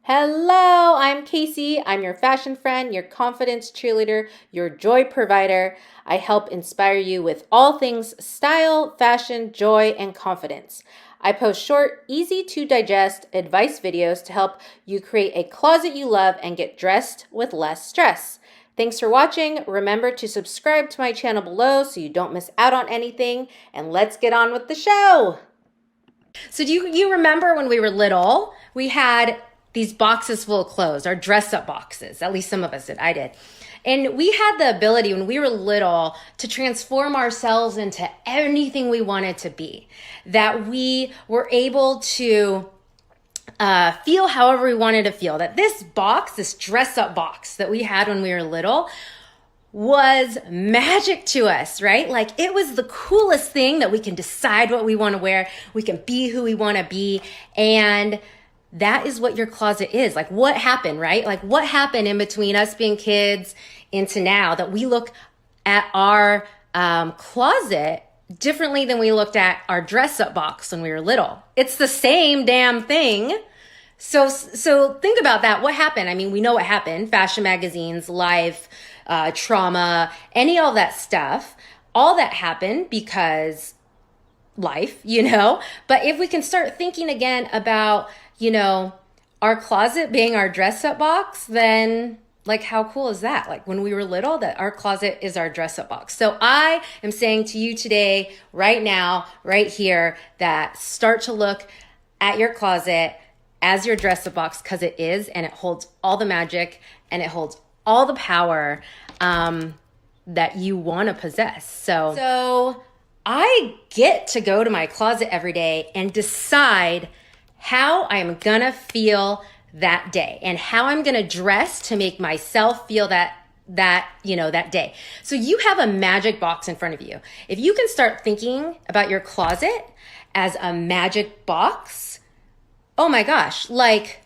Hello, I'm Casey. I'm your fashion friend, your confidence cheerleader, your joy provider. I help inspire you with all things style, fashion, joy, and confidence. I post short, easy to digest advice videos to help you create a closet you love and get dressed with less stress. Thanks for watching. Remember to subscribe to my channel below so you don't miss out on anything. And let's get on with the show. So do you remember when we were little, we had these boxes full of clothes, our dress-up boxes. At least some of us did. I did. And we had the ability when we were little to transform ourselves into anything we wanted to be. That we were able to feel however we wanted to feel. That this box, this dress-up box that we had when we were little, was magic to us, right? Like it was the coolest thing that we can decide what we want to wear. We can be who we want to be. And that is what your closet is. Like what happened, right? Like what happened in between us being kids into now that we look at our closet differently than we looked at our dress-up box when we were little. It's the same damn thing. So think about that. What happened? I mean, we know what happened. Fashion magazines, life, trauma, all that stuff. All that happened because life, But if we can start thinking again about, our closet being our dress-up box, then like how cool is that? Like when we were little, that our closet is our dress-up box. So I am saying to you today, right now, right here, that start to look at your closet as your dress-up box, because it is, and it holds all the magic and it holds all the power that you want to possess. So I get to go to my closet every day and decide how I am gonna feel that day and how I'm gonna dress to make myself feel that day. So you have a magic box in front of you. If you can start thinking about your closet as a magic box, oh my gosh, like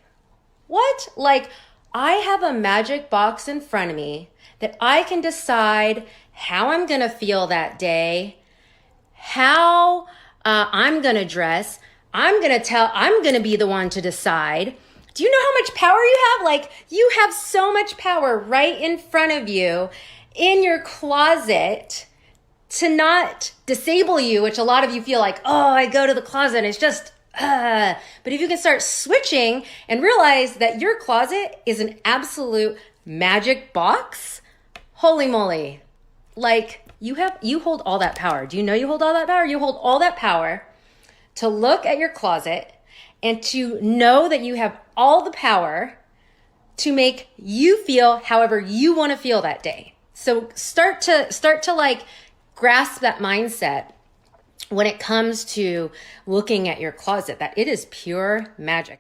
what? Like I have a magic box in front of me that I can decide how I'm gonna feel that day, how I'm gonna dress. I'm gonna be the one to decide. Do you know how much power you have? Like you have so much power right in front of you in your closet to not disable you, which a lot of you feel like, oh, I go to the closet and it's just, but if you can start switching and realize that your closet is an absolute magic box, holy moly. Like you hold all that power. Do you know you hold all that power? You hold all that power to look at your closet and to know that you have all the power to make you feel however you want to feel that day. So start to like grasp that mindset when it comes to looking at your closet, that it is pure magic.